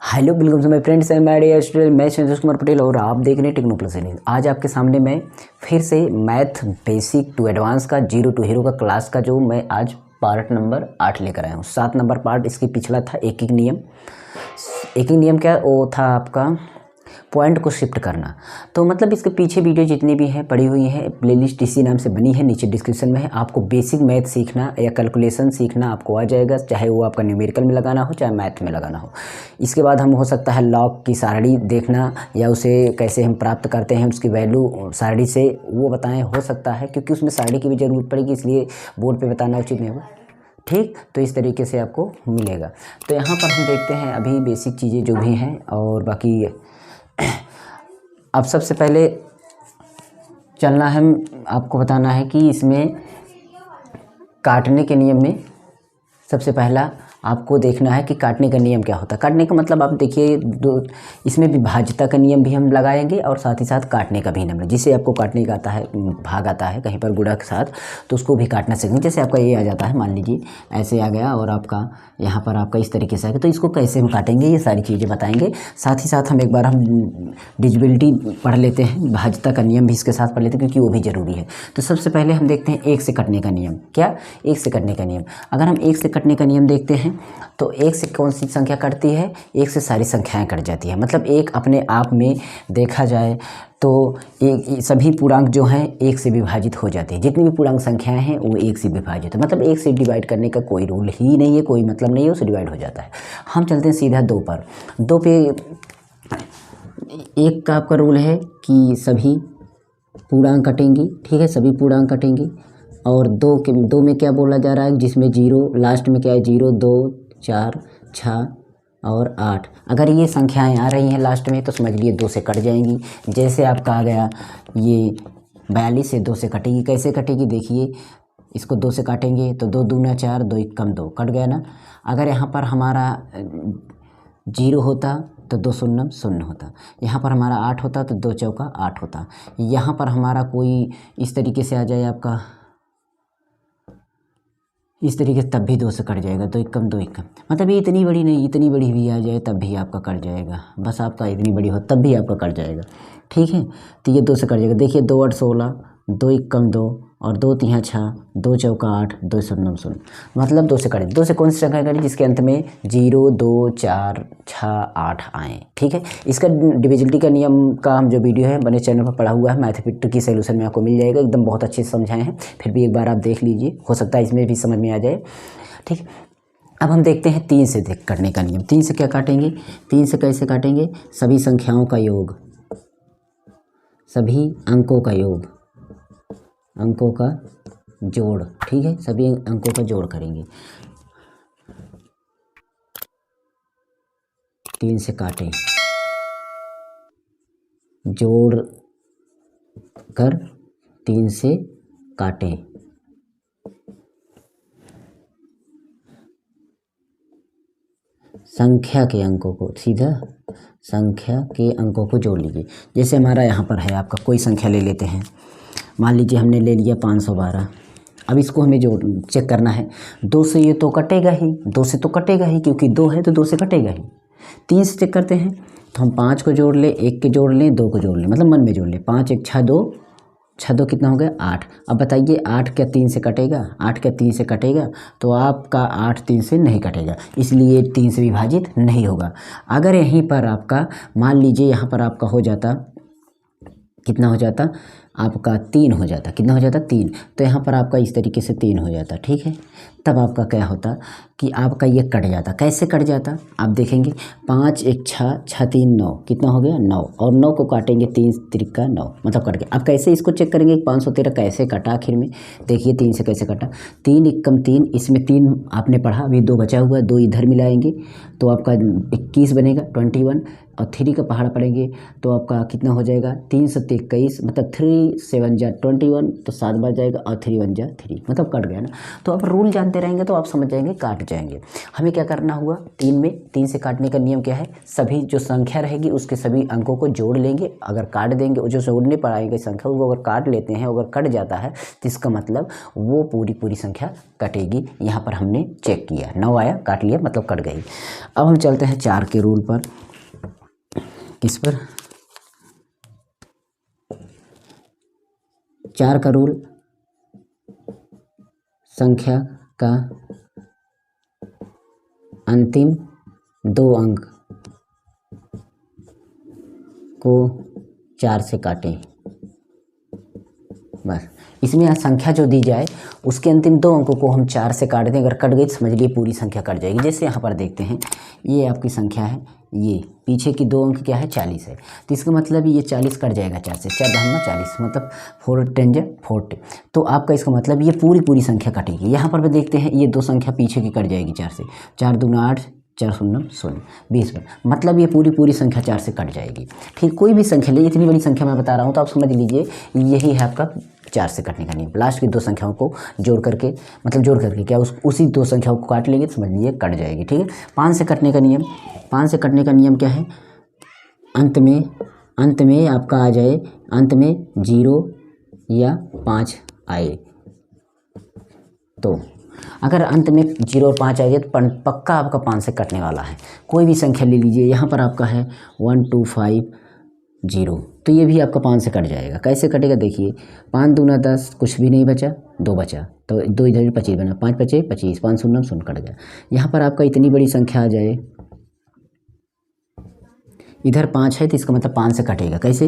Hello welcome to my friends and my dear student. मैं संतोष कुमार पटेल और आप देख रहे हैं टेक्नो प्लस न्यूज़। आज आपके सामने मैं फिर से मैथ बेसिक टू एडवांस का जीरो टू हीरो का क्लास का जो मैं आज पार्ट नंबर 8 लेकर आया हूँ। 7 नंबर पार्ट इसके पिछला था एक एक नियम। एक एक नियम क्या वो था आपका पॉइंट को शिफ्ट करना। तो मतलब इसके पीछे वीडियो जितनी भी हैं पड़ी हुई हैं, प्लेलिस्ट इसी नाम से बनी है, नीचे डिस्क्रिप्शन में है। आपको बेसिक मैथ सीखना या कैलकुलेशन सीखना आपको आ जाएगा, चाहे वो आपका न्यूमेरिकल में लगाना हो चाहे मैथ में लगाना हो। इसके बाद हम हो सकता है लॉग की सारणी देखना या उसे कैसे हम प्राप्त करते हैं, उसकी वैल्यू सारणी से वो बताएं, हो सकता है क्योंकि उसमें सारणी की भी ज़रूरत पड़ेगी, इसलिए बोर्ड पर बताना उचित नहीं होगा। ठीक, तो इस तरीके से आपको मिलेगा। तो यहाँ पर हम देखते हैं अभी बेसिक चीज़ें जो भी हैं और बाकी अब सबसे पहले चलना है, आपको बताना है कि इसमें काटने के नियम में सबसे पहला आपको देखना है कि काटने का नियम क्या होता है। काटने का मतलब आप देखिए इसमें विभाज्यता का नियम भी हम लगाएंगे और साथ ही साथ काटने का भी नियम, जिसे आपको काटने का आता है, भाग आता है कहीं पर गुणा के साथ, तो उसको भी काटना सीखेंगे। जैसे आपका ये आ जाता है, मान लीजिए ऐसे आ गया और आपका यहाँ पर आपका इस तरीके से आ गया, तो इसको कैसे हम काटेंगे ये सारी चीज़ें बताएंगे। साथ ही साथ हम एक बार हम डिविजिबिलिटी पढ़ लेते हैं, विभाज्यता का नियम भी इसके साथ पढ़ लेते हैं क्योंकि वो भी ज़रूरी है। तो सबसे पहले हम देखते हैं एक से कटने का नियम। क्या? एक से कटने का नियम। अगर हम एक से कटने का नियम देखते हैं तो एक से कौन सी संख्या कटती है? एक से सारी संख्याएं कट जाती है। मतलब एक अपने आप में देखा जाए तो एक सभी पूर्णांक जो हैं एक से विभाजित हो जाते हैं। जितनी भी पूर्णांक संख्याएं हैं वो एक से विभाजित है। मतलब एक से डिवाइड करने का कोई रूल ही नहीं है, कोई मतलब नहीं है, उससे डिवाइड हो जाता है। हम चलते हैं सीधा दो पर। दो पे एक का आपका रूल है कि सभी पूर्णांक कटेंगी, ठीक है, सभी पूर्णांक कटेंगी। और दो में क्या बोला जा रहा है, जिसमें जीरो लास्ट में क्या है, 0, 2, 4, 6 और 8। अगर ये संख्याएं आ रही हैं लास्ट में तो समझ लिए 2 से कट जाएंगी। जैसे आपका आ गया ये 42 से 2 से कटेगी। कैसे कटेगी देखिए, इसको 2 से काटेंगे तो 2 दूना 4, 2 एकम 2, कट गया ना। अगर यहाँ पर हमारा 0 होता तो 2 शून्य शून्य होता, यहाँ पर हमारा 8 होता तो 2 चौका 8 होता। यहाँ पर हमारा कोई इस तरीके से आ जाए आपका, इस तरीके से, तब भी 2 से कट जाएगा, 2 एकम 2 एकम। मतलब ये इतनी बड़ी नहीं, इतनी बड़ी भी आ जाए तब भी आपका कट जाएगा। बस आपका इतनी बड़ी हो तब भी आपका कट जाएगा, ठीक है। तो ये 2 से कट जाएगा। देखिए 2 8 16, 2 एकम 2 और 2 3 6, 2 चौका 8, 2 शून्य शून्य। मतलब 2 से कटे। 2 से कौन सी संख्या कटी? जिसके अंत में 0, 2, 4, 6, 8 आए, ठीक है। इसका डिविजिबिलिटी का नियम का हम जो वीडियो है बने चैनल पर पढ़ा हुआ है, मैथमेटिक्स की सॉल्यूशन में आपको मिल जाएगा, एकदम बहुत अच्छे से समझाए हैं। फिर भी एक बार आप देख लीजिए, हो सकता है इसमें भी समझ में आ जाए, ठीक। अब हम देखते हैं 3 से कटने का नियम। 3 से क्या काटेंगे? 3 से कैसे काटेंगे? सभी संख्याओं का योग, सभी अंकों का योग, अंकों का जोड़, ठीक है, सभी अंकों का जोड़ करेंगे। 3 से काटें, जोड़ कर 3 से काटें। संख्या के अंकों को, सीधा संख्या के अंकों को जोड़ लीजिए। जैसे हमारा यहाँ पर है आपका, कोई संख्या ले लेते हैं, मान लीजिए हमने ले लिया 512। अब इसको हमें जोड़ चेक करना है। 2 से ये तो कटेगा ही, 2 से तो कटेगा ही क्योंकि 2 है तो 2 से कटेगा ही। 3 से चेक करते हैं तो हम 5 को जोड़ लें, 1 के जोड़ लें, 2 को जोड़ लें, मतलब मन में जोड़ लें। 5 1 6 2, 6 2 कितना हो गया? 8। अब बताइए 8 क्या 3 से कटेगा? 8 क्या 3 से कटेगा? तो आपका 8 3 से नहीं कटेगा, इसलिए 3 से विभाजित नहीं होगा। अगर यहीं पर आपका मान लीजिए यहाँ पर आपका हो जाता, कितना हो जाता आपका? 3 हो जाता। कितना हो जाता? 3। तो यहाँ पर आपका इस तरीके से 3 हो जाता, ठीक है। तब आपका क्या होता कि आपका ये कट जाता। कैसे कट जाता आप देखेंगे, 5 1 6, 6 3 9, कितना हो गया? 9। और 9 को काटेंगे 3 त्रिका 9, मतलब कट गया। अब कैसे इसको चेक करेंगे 513 कैसे कटा आखिर में? देखिए 3 से कैसे कटा। 3 एकम 3, इसमें 3 आपने पढ़ा, अभी 2 बचा हुआ है, 2 इधर मिलाएंगे तो आपका 21 बनेगा, 21। और 3 का पहाड़ा पड़ेंगे तो आपका कितना हो जाएगा? 3 7 21, मतलब 3 7 जा 21, तो 7 बार जाएगा और 3 1 जा 3, मतलब कट गया ना। तो अब रूल जानते रहेंगे तो आप समझ जाएंगे, काट जाएंगे। हमें क्या करना हुआ, 3 में 3 से काटने का नियम क्या है, सभी जो संख्या रहेगी उसके सभी अंकों को जोड़ लेंगे, अगर काट देंगे, वो जो जोड़ने पर आएगी संख्या वो अगर काट लेते हैं, अगर कट जाता है तो इसका मतलब वो पूरी संख्या कटेगी। यहाँ पर हमने चेक किया, 9 आया, काट लिया, मतलब कट गई। अब हम चलते हैं 4 के रूल पर। किस पर? 4 का रूल, संख्या का अंतिम 2 अंक को 4 से काटें। बस इसमें यहाँ संख्या जो दी जाए उसके अंतिम 2 अंकों को हम 4 से काट दें, अगर कट गई तो समझ लिए पूरी संख्या कट जाएगी। जैसे यहाँ पर देखते हैं, ये आपकी संख्या है, ये पीछे की 2 अंक क्या है, 40 है, तो इसका मतलब ये 40 कट जाएगा 4 से, 4 धामा 40, मतलब 4 10 जा 40, तो आपका इसका मतलब ये पूरी संख्या कटेगी। यहाँ पर भी देखते हैं, ये 2 संख्या पीछे की कट जाएगी 4 से, 4 दूना 8, 4 शून्य 0, 20 में, मतलब ये पूरी संख्या 4 से कट जाएगी। ठीक, कोई भी संख्या ले, इतनी बड़ी संख्या मैं बता रहा हूँ तो आप समझ लीजिए यही है आपका 4 से कटने का नियम। लास्ट की 2 संख्याओं को जोड़ करके, मतलब जोड़ करके क्या उसी 2 संख्याओं को काट लेंगे तो समझ लीजिए कट जाएगी। ठीक है, 5 से कटने का नियम, 5 से कटने का नियम क्या है, अंत में आपका आ जाए, अंत में 0 या 5 आए, तो अगर अंत में 0 और 5 आ जाए तो पक्का आपका 5 से कटने वाला है। कोई भी संख्या ले लीजिए, यहाँ पर आपका है 1 2 5 0, तो ये भी आपका 5 से कट जाएगा। कैसे कटेगा देखिए, 5 दूना 10, कुछ भी नहीं बचा, 2 बचा, तो 2 इधर 25 बना, 5 बचे 25, 5 शून्य 0 कट गया। यहाँ पर आपका इतनी बड़ी संख्या आ जाए, इधर 5 है तो इसका मतलब 5 से कटेगा। कैसे,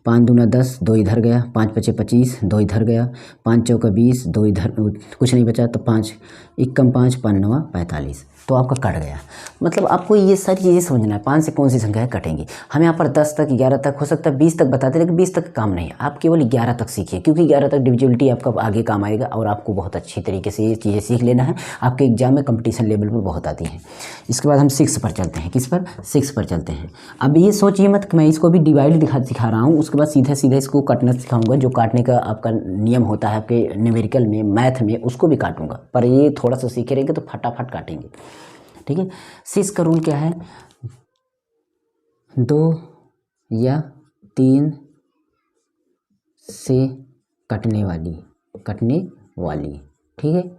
5 दूना 10, 2 इधर गया, 5 बचे 25, 2 इधर गया, 5 चौका 20, 2 इधर, कुछ नहीं बचा, तो 5 एकम 5, 5 नवा 45, तो आपका कट गया। मतलब आपको ये सारी चीज़ें समझना है, 5 से कौन सी संख्याएं कटेंगी। हमें यहाँ पर 10 तक, 11 तक, हो सकता है 20 तक बताते, लेकिन 20 तक काम नहीं है, आप केवल 11 तक सीखिए, क्योंकि 11 तक डिविजिबिलिटी आपका आगे काम आएगा और आपको बहुत अच्छी तरीके से ये चीज़ें सीख लेना है, आपके एग्जाम में कंपटीशन लेवल पर बहुत आती हैं। इसके बाद हम 6 पर चलते हैं। किस पर? 6 पर चलते हैं। अब ये सोचिए मत कि मैं इसको भी डिवाइड सिखा रहा हूँ, उसके बाद सीधा इसको काटना सिखाऊंगा, जो काटने का आपका नियम होता है आपके न्यूमेरिकल में, मैथ में, उसको भी काटूंगा, पर ये थोड़ा सा सीखे रहेंगे तो फटाफट काटेंगे। ठीक है, 6 का रूल क्या है, 2 या 3 से कटने वाली। ठीक है,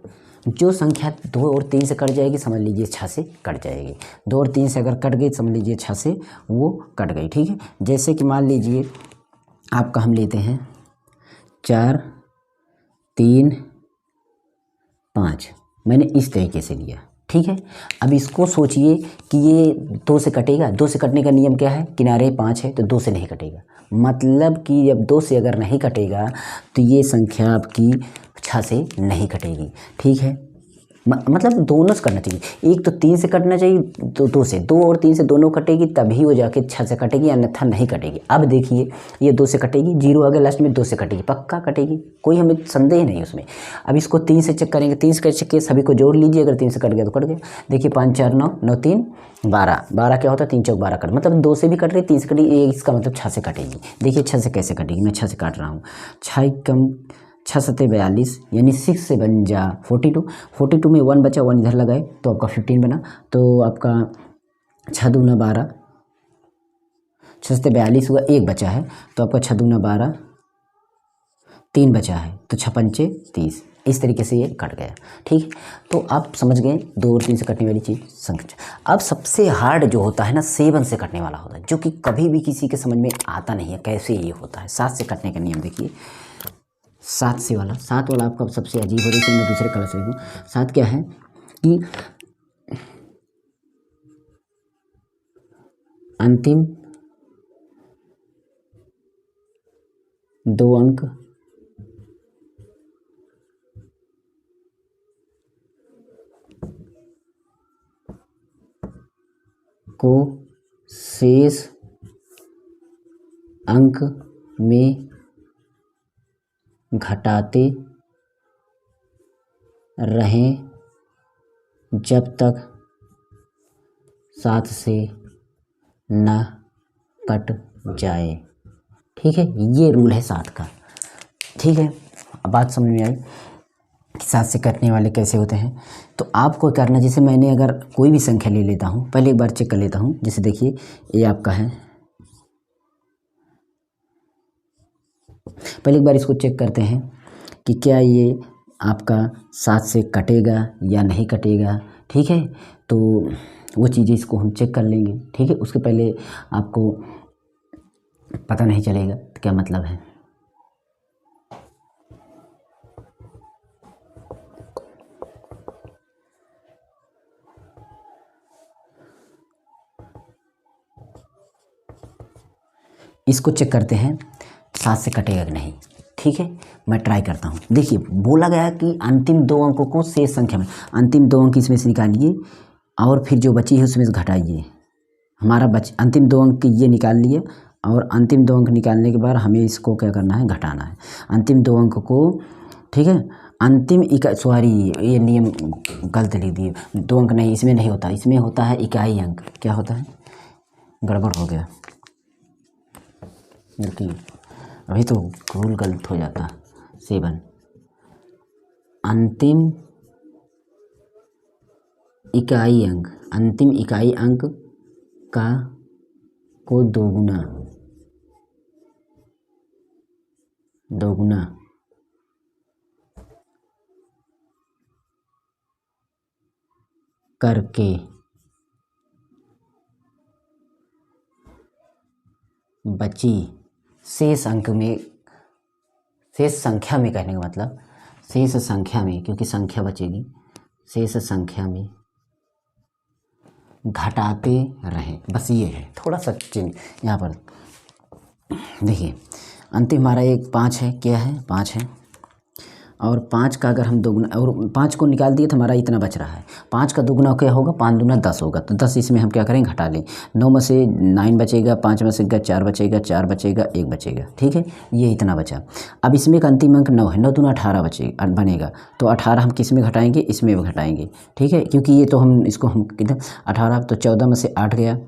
जो संख्या 2 और 3 से कट जाएगी समझ लीजिए 6 से कट जाएगी। 2 और 3 से अगर कट गई समझ लीजिए 6 से वो कट गई। ठीक है, जैसे कि मान लीजिए आपका हम लेते हैं 4 3 5, मैंने इस तरीके से लिया। ठीक है, अब इसको सोचिए कि ये 2 से कटेगा, 2 से कटने का नियम क्या है, किनारे 5 है तो 2 से नहीं कटेगा, मतलब कि जब 2 से अगर नहीं कटेगा तो ये संख्या आपकी 6 से नहीं कटेगी। ठीक है, मतलब दोनों से कटना चाहिए, एक तो 3 से कटना चाहिए, तो 2 से, 2 और 3 से दोनों कटेगी तभी वो जाके 6 से कटेगी, अन्यथा नहीं कटेगी। अब देखिए ये 2 से कटेगी, 0 आ गया लास्ट में, 2 से कटेगी, पक्का कटेगी, कोई हमें संदेह नहीं उसमें। अब इसको 3 से चेक करेंगे, 3 से चेक के सभी को जोड़ लीजिए, अगर 3 से कट गया तो कट गया। देखिए 5 4 9 9 3 12, 12 क्या होता है, 3 चौक 12 कट, मतलब 2 से भी कट रही, 3 से कटेगी, इसका मतलब 6 से कटेगी। देखिए 6 से कैसे कटेगी, मैं 6 से काट रहा हूँ, 6 कम 6 सत्ते 42, यानी 6 से बन जा 42, 42 में 1 बचा, 1 इधर लगाए तो आपका 15 बना, तो आपका 6 दूना 12, 6 सत्ते 42 हुआ, 1 बचा है तो आपका 6 दूना 12, 3 बचा है तो 6 पंचे 30, इस तरीके से ये कट गया। ठीक है, तो आप समझ गए 2 और 3 से कटने वाली चीज़ संख्या। अब सबसे हार्ड जो होता है ना, 7 से कटने वाला होता है, जो कि कभी भी किसी के समझ में आता नहीं है कैसे ये होता है। 7 से कटने का नियम देखिए, 7 वाला आपका सबसे अजीब हो रही है, तो मैं दूसरे कलर से लिखूँ। 7 क्या है कि अंतिम 2 अंक को शेष अंक में घटाते रहें जब तक 7 से न कट जाए। ठीक है, ये रूल है 7 का। ठीक है, अब बात समझ में आई कि 7 से कटने वाले कैसे होते हैं। तो आपको करना, जैसे मैंने अगर कोई भी संख्या ले लेता हूँ, पहले एक बार चेक कर लेता हूँ। जैसे देखिए ये आपका है, पहले एक बार इसको चेक करते हैं कि क्या ये आपका 7 से कटेगा या नहीं कटेगा। ठीक है, तो वो चीज़ें इसको हम चेक कर लेंगे। ठीक है, उसके पहले आपको पता नहीं चलेगा तो क्या मतलब है। इसको चेक करते हैं 7 से कटेगा कि नहीं। ठीक है, मैं ट्राई करता हूँ। देखिए बोला गया कि अंतिम 2 अंकों को शेष संख्या में, अंतिम 2 अंक इसमें से निकालिए और फिर जो बची है उसमें से घटाइए। हमारा अंतिम 2 अंक ये निकाल लिए और अंतिम 2 अंक निकालने के बाद हमें इसको क्या करना है, घटाना है अंतिम 2 अंक को। ठीक है, अंतिम सॉरी ये नियम गलत लिख दिए, 2 अंक नहीं, इसमें नहीं होता, इसमें होता है इकाई अंक। क्या होता है, गड़बड़ हो गया, देखिए अभी तो रूल गलत हो जाता। 7 अंतिम इकाई अंक, अंतिम इकाई अंक का को दोगुना करके बची शेष अंक में, शेष संख्या में, कहने का मतलब शेष संख्या में, क्योंकि संख्या बचेगी, शेष संख्या में घटाते रहें। बस ये है, थोड़ा सा चिन्ह यहाँ पर देखिए। अंतिम हमारा एक 5 है, क्या है 5 है, और 5 का अगर हम दोगुना, और 5 को निकाल दिए तो हमारा इतना बच रहा है। 5 का दोगुना क्या होगा, 5 दूना 10 होगा, तो 10 इसमें हम क्या करें, घटा लें। 9 में से 9 बचेगा, 5 में से 4 बचेगा, 4 बचेगा, 1 बचेगा। ठीक है, ये इतना बचा। अब इसमें का अंतिम अंक 9 है, 9 दूना 18 बनेगा, तो 18 हम किस में घटाएंगे, इसमें घटाएंगे। ठीक है, क्योंकि ये तो हम इसको हम कितना 18, तो 14 में से 8 गया,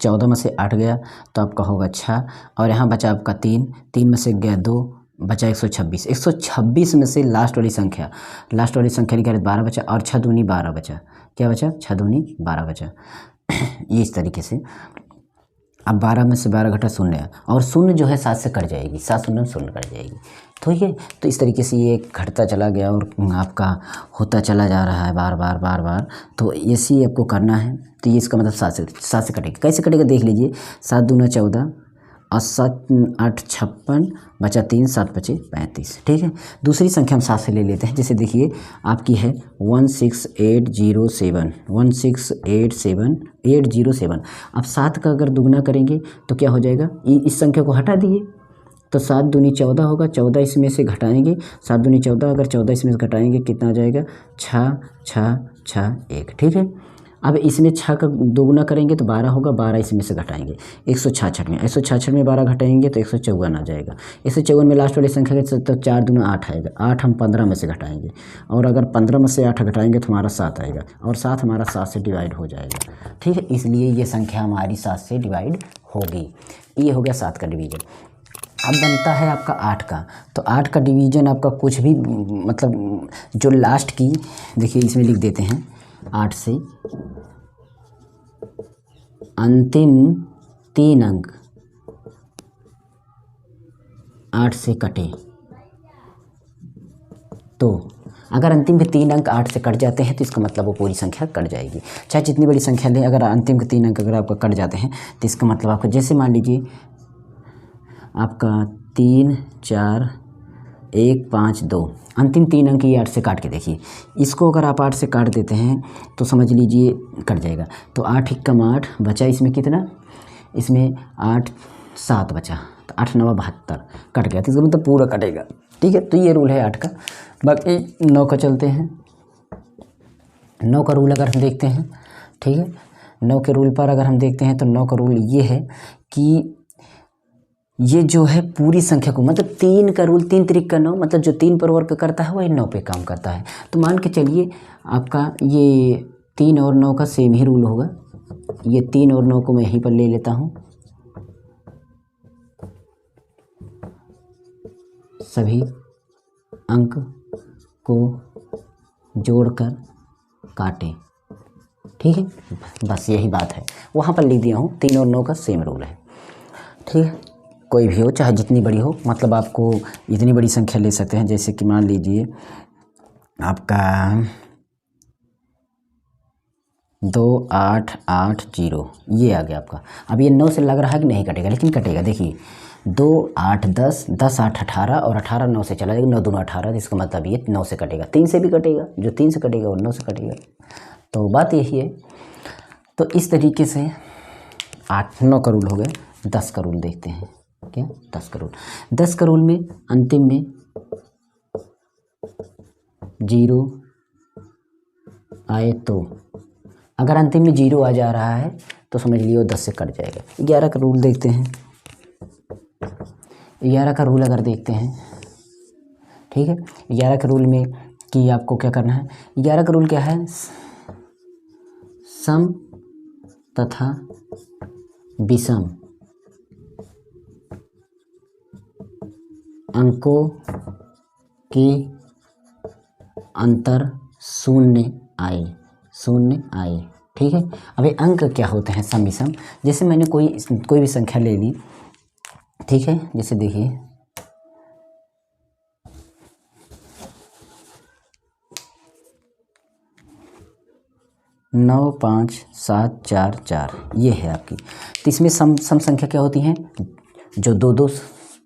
14 में से 8 गया तो आपका होगा 6, और यहाँ बचा आपका 3, 3 में से गया 2, बचा 126। 126 में से लास्ट वाली संख्या निकाले 12 बचा, और 6 दूनी 12 बचा। क्या बचा, 6 दूनी 12 बचा। ये इस तरीके से। अब 12 में से 12 घटा 0, और 0 जो है 7 से कट जाएगी, 7 शून्य 0 कट जाएगी। ठीक है, तो इस तरीके से ये घटता चला गया और आपका होता चला जा रहा है बार बार। तो ऐसे ही आपको करना है। तो ये इसका मतलब 7 से कटेगा। कैसे कटेगा देख लीजिए, 7 दूना 14 और 7 8 56, बचा 3, 7 बचे 35। ठीक है, दूसरी संख्या हम 7 से ले लेते हैं। जैसे देखिए आपकी है 16807, 16807। अब 7 का अगर दुगना करेंगे तो क्या हो जाएगा, इस संख्या को हटा दिए तो 7 दूनी 14 होगा, 14 इसमें से घटाएंगे, 7 दूनी 14, अगर 14 इसमें से घटाएंगे कितना आ जाएगा, 6 6 6 1। ठीक है, अब इसमें 6 का दोगुना करेंगे तो 12 होगा, 12 इसमें से घटाएंगे 166 में, 166 में 12 घटाएंगे तो 154 आ जाएगा। 154 में लास्ट वाली संख्या के तो 4 दूना 8 आएगा, 8 हम 15 में से घटाएंगे, और अगर 15 में से 8 घटाएंगे तो हमारा 7 आएगा, और 7 हमारा 7 से डिवाइड हो जाएगा। ठीक है, इसलिए ये संख्या हमारी 7 से डिवाइड होगी। ये हो गया 7 का डिवीजन। अब बनता है आपका 8 का। तो 8 का डिवीजन आपका कुछ भी, मतलब जो लास्ट की, देखिए इसमें लिख देते हैं 8 से अंतिम 3 अंक 8 से कटे, तो अगर अंतिम के 3 अंक 8 से कट जाते हैं तो इसका मतलब वो पूरी संख्या कट जाएगी। चाहे जितनी बड़ी संख्या लें, अगर अंतिम के 3 अंक अगर आपका कट जाते हैं तो इसका मतलब आपका, जैसे मान लीजिए आपका 3 4 1 5 2, अंतिम 3 अंक ये 8 से काट के देखिए, इसको अगर आप 8 से काट देते हैं तो समझ लीजिए कट जाएगा। तो 8 एकम 8 बचा, इसमें कितना, इसमें 8 7 बचा, तो 8 9 72 कट गया, तो इसका मतलब पूरा कटेगा। ठीक है, तो ये रूल है 8 का। बाकी 9 का चलते हैं। 9 का रूल अगर हम देखते हैं, ठीक है, 9 के रूल पर अगर हम देखते हैं तो 9 का रूल ये है कि ये जो है पूरी संख्या को, मतलब 3 का रूल, 3 त्रिक का 9, मतलब जो 3 पर वर्क करता है वही 9 पे काम करता है। तो मान के चलिए आपका ये 3 और 9 का सेम ही रूल होगा। ये 3 और 9 को मैं यहीं पर ले लेता हूँ, सभी अंक को जोड़कर काटें। ठीक है, बस यही बात है। वहाँ पर लिख दिया हूँ 3 और 9 का सेम रूल है। ठीक है, कोई भी हो चाहे जितनी बड़ी हो, मतलब आपको इतनी बड़ी संख्या ले सकते हैं, जैसे कि मान लीजिए आपका 2880 ये आ गया आपका। अब ये 9 से लग रहा है कि नहीं कटेगा, लेकिन कटेगा। देखिए 2 8 10, 10 8 18 और 18 9 से चला जाएगा, 9 दूना 18, इसका मतलब ये 9 से कटेगा। 3 से भी कटेगा, जो 3 से कटेगा वो 9 से कटेगा। तो बात यही है। तो इस तरीके से 8 9 का रूल हो गया। 10 का रूल देखते हैं। क्या 10 का रूल? 10 का रूल में अंतिम में 0 आए तो, अगर अंतिम में 0 आ जा रहा है तो समझ लियो 10 से कट जाएगा। 11 का रूल देखते हैं। 11 का रूल अगर देखते हैं, ठीक है, 11 का रूल में कि आपको क्या करना है। 11 का रूल क्या है? सम तथा विषम अंकों के अंतर शून्य आए। ठीक है, अब ये अंक क्या होते हैं? सम विषम। जैसे मैंने कोई भी संख्या ले ली, ठीक है, जैसे देखिए 9 5 7 4 4 ये है आपकी। तो इसमें सम संख्या क्या होती हैं? जो 2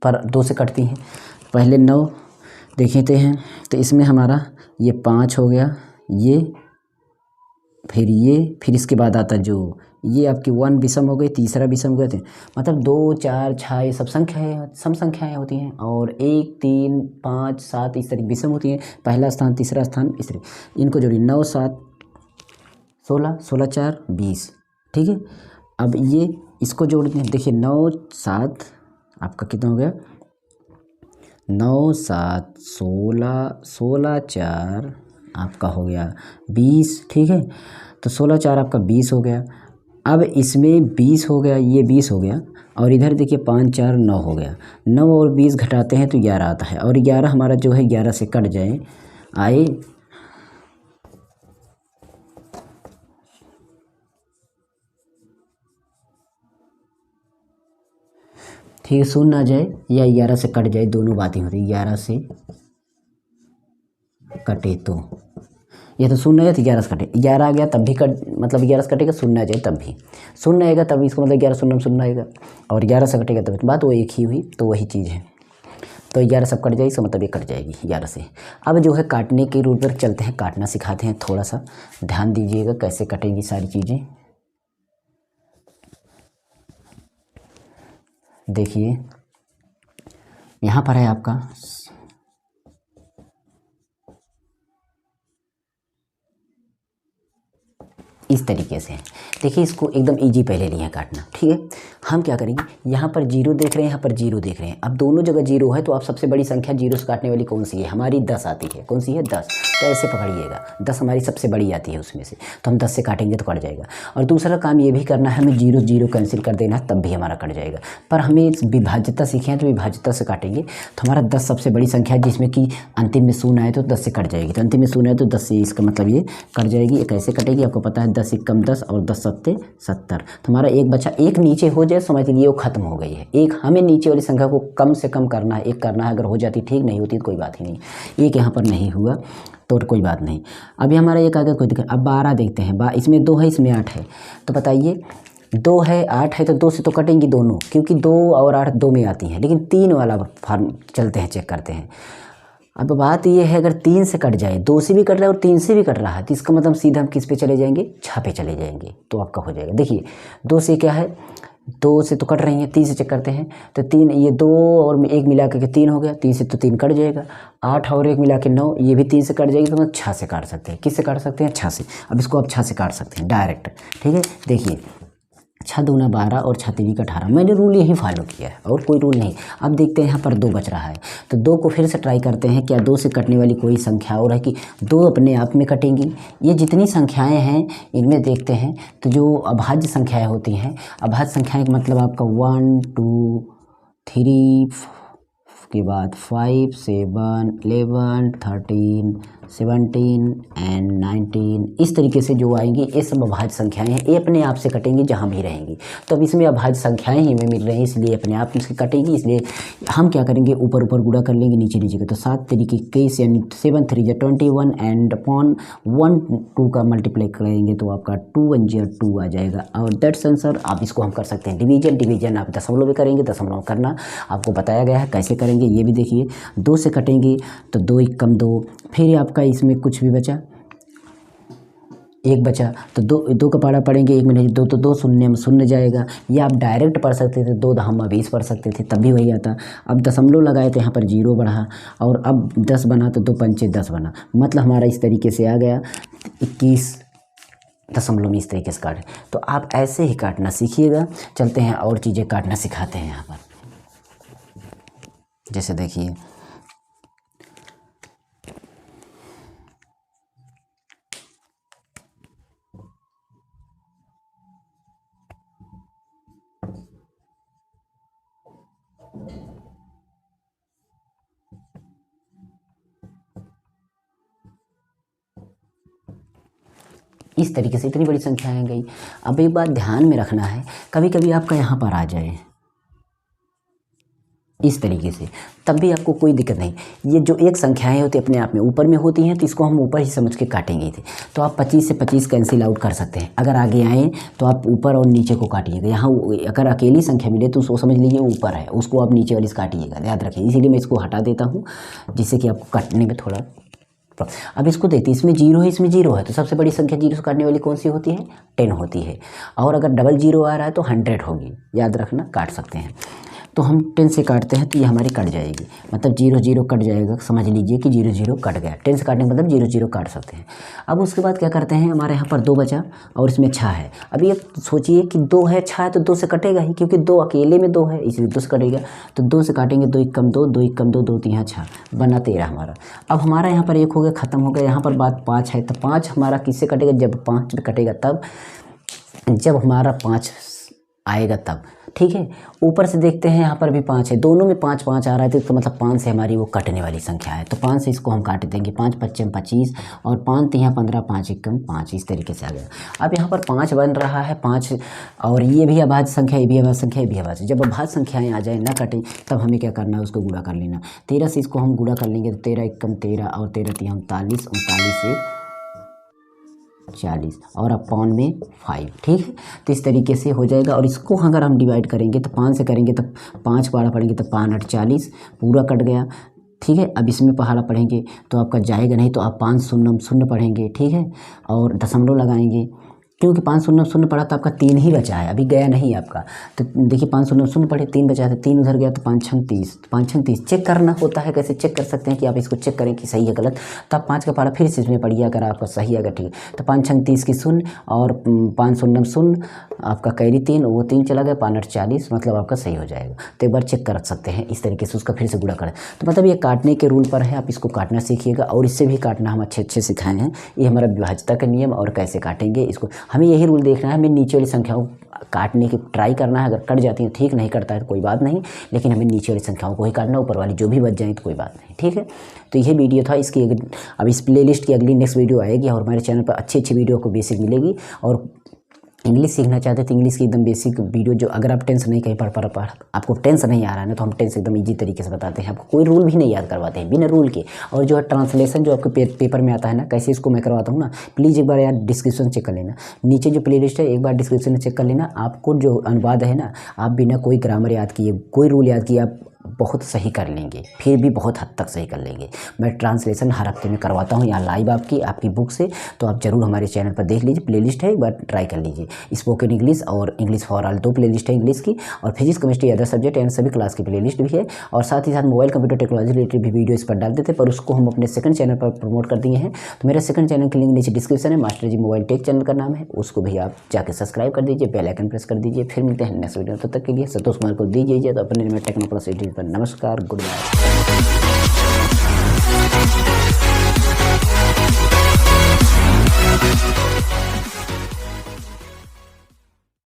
पर 2 से कटती हैं। पहले 9 देखते हैं, तो इसमें हमारा ये 5 हो गया, ये फिर इसके बाद आता जो ये आपकी 1 विषम हो गई, तीसरा विषम कहते हैं। मतलब 2 4 6 ये सब संख्याएँ सम संख्याएँ होती हैं, और 1 3 5 7 इस तरह विषम होती हैं। पहला स्थान, तीसरा स्थान, इस तरह इनको जोड़िए। 9 7 16, 16 4 20। ठीक है, अब ये इसको जोड़ते हैं। देखिए 9 7 आपका कितना हो गया? 9 7 16, 16 4 आपका हो गया 20। ठीक है, तो 16 4 आपका 20 हो गया। अब इसमें 20 हो गया, ये 20 हो गया, और इधर देखिए 5 4 9 हो गया। 9 और 20 घटाते हैं तो 11 आता है, और 11 हमारा जो है 11 से कट जाए आए। ठीक है, शून्य आ जाए या 11 से कट जाए, दोनों बातें होती हैं। 11 से कटे तो ये तो शून्य है, तो 11 से कटे। 11 आ गया तब भी कट, मतलब 11 से कटेगा, शून्य आ जाए तब भी शून्य आएगा, तब इसको मतलब 11 शून्य शून्य आएगा, और 11 से कटेगा तब। बात वो एक ही हुई, तो वही चीज़ है। तो 11 सब कट जाएगी, इसका मतलब ये कट जाएगी 11 से। अब जो है काटने के रूल पर चलते हैं, काटना सिखाते हैं। थोड़ा सा ध्यान दीजिएगा कैसे कटेंगी सारी चीज़ें। देखिए यहाँ पर है आपका इस तरीके से। देखिए इसको एकदम इजी पहले लिया है काटना। ठीक है, हम क्या करेंगे, यहाँ पर 0 देख रहे हैं, यहाँ पर 0 देख रहे हैं। अब दोनों जगह 0 है, तो आप सबसे बड़ी संख्या 0 से काटने वाली कौन सी है? हमारी 10 आती है। कौन सी है? 10। तो ऐसे पकड़िएगा, 10 हमारी सबसे बड़ी आती है उसमें से, तो हम 10 से काटेंगे तो कट जाएगा। और दूसरा काम ये भी करना है, हमें 0 0 कैंसिल कर देना है, तब भी हमारा कट जाएगा। पर हमें विभाज्यता सीखे हैं, तो विभाज्यता से काटेंगे, तो हमारा 10 सबसे बड़ी संख्या है, जिसमें कि अंतिम में शून्य आए तो 10 से कट जाएगी। तो अंतिम में शून्य आए तो 10 से, इसका मतलब ये कट जाएगी। ये कैसे कटेगी आपको पता है, 10 एकम 10 और 10 सत्ते 70। तो हमारा एक बचा, एक नीचे हो जाए समझ लीजिए वो खत्म हो गई है। एक हमें नीचे वाली संख्या को कम से कम करना है, एक करना है। अगर हो जाती ठीक, नहीं होती तो कोई बात ही नहीं। एक यहाँ पर नहीं हुआ तो कोई बात नहीं। अभी हमारा एक आगे कोई दिक्कत। अब 12 देखते हैं, इसमें 2 है, इसमें 8 है। तो बताइए 2 है 8 है, तो 2 से तो कटेंगी दोनों, क्योंकि 2 और 8 2 में आती हैं। लेकिन 3 वाला फॉर्म चलते हैं, चेक करते हैं। अब बात ये है, अगर 3 से कट जाए, 2 से भी कट रहा है और 3 से भी कट रहा है, तो इसका मतलब सीधा हम किस पे चले जाएंगे? 6 पे चले जाएंगे, तो आपका हो जाएगा। देखिए 2 से क्या है, 2 से तो कट रही है, 3 से चेक करते हैं, तो 3, ये 2 और 1 मिला के 3 हो गया। 3 से तो 3 कट जाएगा। 8 और 1 मिला के 9, ये भी 3 से कट जाएगी, तो मतलब 6 से काट सकते हैं। किस से काट सकते हैं? 6 से। अब इसको आप 6 से काट सकते हैं डायरेक्ट। ठीक है, देखिए 6 दूना 12 और 6 3 18। मैंने रूल यही फॉलो किया है, और कोई रूल नहीं। अब देखते हैं यहाँ पर 2 बच रहा है, तो 2 को फिर से ट्राई करते हैं। क्या 2 से कटने वाली कोई संख्या और है कि 2 अपने आप में कटेंगी? ये जितनी संख्याएं हैं इनमें देखते हैं, तो जो अभाज्य संख्याएं होती हैं, अभाज्य संख्याएं का मतलब आपका 1 2 3 उसके बाद 5, 7, 11, 13, 17 एंड 19 इस तरीके से जो आएंगी ये सब अभाज्य संख्याएं हैं। ये अपने आप से कटेंगी जहाँ भी रहेंगी। तो अब इसमें अभाज्य संख्याएं ही हमें मिल रही हैं, इसलिए अपने आप से कटेगी। इसलिए हम क्या करेंगे, ऊपर ऊपर गुणा कर लेंगे, नीचे नीचे का। तो 7 तरीके केस यानी 7 3 जा 21 एंड अपॉन 1 2 का मल्टीप्लाई करेंगे तो आपका 2 1 जा 2 आ जाएगा। और दैट्स आंसर। आप इसको हम कर सकते हैं डिवीजन आप दशमलव में करेंगे, दशमलव करना आपको बताया गया है कैसे करेंगे। ये भी देखिए 2 से कटेंगे तो 2 1 कम 2, फिर आपका इसमें कुछ भी बचा, एक बचा तो दो का पारा पढ़ेंगे 1 मिनट, 2 तो 2 शून्य में शून्य जाएगा। ये आप डायरेक्ट पढ़ सकते थे, 2 दहम 20 पढ़ सकते थे, तब भी वही आता। अब दशमलव लगाए तो यहाँ पर 0 बढ़ा, और अब 10 बना तो 2 पंचे 10 बना। मतलब हमारा इस तरीके से आ गया 21 दशमलव में इस तरीके से काटें। तो आप ऐसे ही काटना सीखिएगा। चलते हैं और चीज़ें काटना सिखाते हैं यहाँ पर। जैसे देखिए इस तरीके से इतनी बड़ी संख्या आ गई। अब एक बात ध्यान में रखना है, कभी कभी आपका यहाँ पर आ जाए इस तरीके से, तब भी आपको कोई दिक्कत नहीं। ये जो एक संख्याएं होती अपने आप में ऊपर में होती हैं तो इसको हम ऊपर ही समझ के काटेंगे थे। तो आप 25 से 25 कैंसिल आउट कर सकते हैं। अगर आगे आएँ तो आप ऊपर और नीचे को काटिएगा। यहाँ अगर अकेली संख्या मिले तो उसको समझ लीजिए ऊपर है, उसको आप नीचे वाली से काटिएगा, याद रखिए। इसीलिए मैं इसको हटा देता हूँ जिससे कि आपको काटने में थोड़ा। अब इसको देखते हैं, इसमें 0 है, इसमें 0 है, तो सबसे बड़ी संख्या 0 से काटने वाली कौन सी होती है, 10 होती है। और अगर डबल 0 आ रहा है तो 100 होगी, याद रखना, काट सकते हैं। तो हम 10 से काटते हैं तो ये हमारी कट जाएगी, मतलब 0 0 कट जाएगा। समझ लीजिए कि 0 0 कट गया। 10 से काटने का मतलब 0 0 काट सकते हैं। अब उसके बाद क्या करते हैं, हमारे यहाँ पर 2 बचा और इसमें 6 है। अब ये सोचिए कि 2 है, 6 है तो 2 से कटेगा ही, क्योंकि 2 अकेले में 2 है इसलिए 2 से कटेगा। तो 2 से काटेंगे, 2 1 कम 2, 2 1 कम 2, 2 3 6 बना 13 हमारा। अब हमारा यहाँ पर 1 हो गया, ख़त्म हो गया। यहाँ पर बात 5 है, तो 5 हमारा किससे कटेगा, जब 5 कटेगा तब, जब हमारा 5 आएगा तब, ठीक है। ऊपर से देखते हैं यहाँ पर भी 5 है, दोनों में 5 5 आ रहा है, तो इसका मतलब 5 से हमारी वो कटने वाली संख्या है। तो 5 से इसको हम काट देंगे, 5 5 25 और 5 3 15, 5 1 5, इस तरीके से आ गया। अब यहाँ पर 5 बन रहा है, 5 और ये भी अभाज्य संख्या, ये भी अभाज्य संख्या, ये भी अभाज्य। जब अभाज्य संख्याएँ आ जाए ना कटें, तब हमें क्या करना है, उसको गुणा कर लेना। 13 से इसको हम गुणा कर लेंगे तो 13 1 13 और 13 3 39, 39 1 40 और अपॉन में 5, ठीक है। तो इस तरीके से हो जाएगा। और इसको अगर हम डिवाइड करेंगे तो 5 से करेंगे तो 5 पहाड़ा पढ़ेंगे तो 5 8 40 पूरा कट गया, ठीक है। अब इसमें पहाड़ा पढ़ेंगे तो आपका जाएगा नहीं, तो आप 5 शून्य शून्य पढ़ेंगे, ठीक है, और दशमलव लगाएंगे, क्योंकि 5 शून्य शून्य पढ़ा तो आपका 3 ही बचा है, अभी गया नहीं आपका। तो देखिए 5 शून्य शून्य पढ़े, 3 बचा है, तो 3 उधर गया, तो 5 6 30, 5 6 30 चेक करना होता है। कैसे चेक कर सकते हैं कि आप इसको चेक करें कि सही है गलत, तो आप 5 का पारा फिर से इसमें पढ़िए, अगर आपका सही अगर ठीक है तो 5 6 30 की शून्य और 5 शून्य शून्य आपका कैरी 3, वो 3 चला गया, 5 8 40, मतलब आपका सही हो जाएगा। तो एक बार चेक कर सकते हैं इस तरीके से, उसका फिर से गुणा करें। तो मतलब ये काटने के रूल पर है, आप इसको काटना सीखिएगा। और इससे भी काटना हम अच्छे अच्छे सिखाए हैं। ये हमारा विभाज्यता का नियम, और कैसे काटेंगे इसको, हमें यही रूल देखना है। हमें नीचे वाली संख्याओं काटने की ट्राई करना है, अगर कट जाती है ठीक, नहीं करता है तो कोई बात नहीं, लेकिन हमें नीचे वाली संख्याओं को ही काटना, ऊपर वाली जो भी बच जाए तो कोई बात नहीं, ठीक है। तो यह वीडियो था। इसकी अब इस प्लेलिस्ट की अगली नेक्स्ट वीडियो आएगी, और हमारे चैनल पर अच्छी अच्छी वीडियो को बेसिक मिलेगी। और इंग्लिश सीखना चाहते हैं तो इंग्लिश की एकदम बेसिक वीडियो, जो अगर आप टेंस नहीं कहीं पढ़ आपको टेंस नहीं आ रहा है ना, तो हम टेंस एकदम इजी तरीके से बताते हैं। आपको कोई रूल भी नहीं याद करवाते हैं, बिना रूल के। और जो है ट्रांसलेशन जो आपके पेपर में आता है ना, कैसे इसको मैं करवाता हूँ ना, प्लीज़ एक बार यार डिस्क्रिप्शन चेक कर लेना, नीचे जो प्ले लिस्ट है एक बार डिस्क्रिप्शन में चेक कर लेना। आपको जो अनुवाद है ना, आप बिना कोई ग्रामर याद किए, कोई रूल याद किए, आप बहुत सही कर लेंगे, फिर भी बहुत हद तक सही कर लेंगे। मैं ट्रांसलेशन हर हफ्ते में करवाता हूँ यहाँ लाइव आपकी बुक से, तो आप ज़रूर हमारे चैनल पर देख लीजिए, प्लेलिस्ट है, एक बार ट्राई कर लीजिए। स्पोकन इंग्लिश और इंग्लिश फॉर ऑल 2 प्लेलिस्ट है इंग्लिश की, और physics chemistry other subject and सभी क्लास की प्लेलिस्ट भी है। और साथ ही साथ मोबाइल कंप्यूटर टेक्नोलॉजी रिलेटेड भी वीडियो इस पर डालते थे, पर उसको हम अपने सेकंड चैनल पर प्रमोट कर दिए हैं। तो मेरा सेकंड चैनल की लिंक नीचे डिस्क्रिप्शन है, मास्टर जी मोबाइल टेक चैनल का नाम है, उसको भी आप जाकर सब्सक्राइब कर दीजिए, बेल आइकन प्रेस कर दीजिए। फिर मिलते हैं नेक्स्ट वीडियो, तब तक के लिए संतोष कुमार को दीजिए तो अपने टेक्नो प्लस पर नमस्कार, गुड बाय।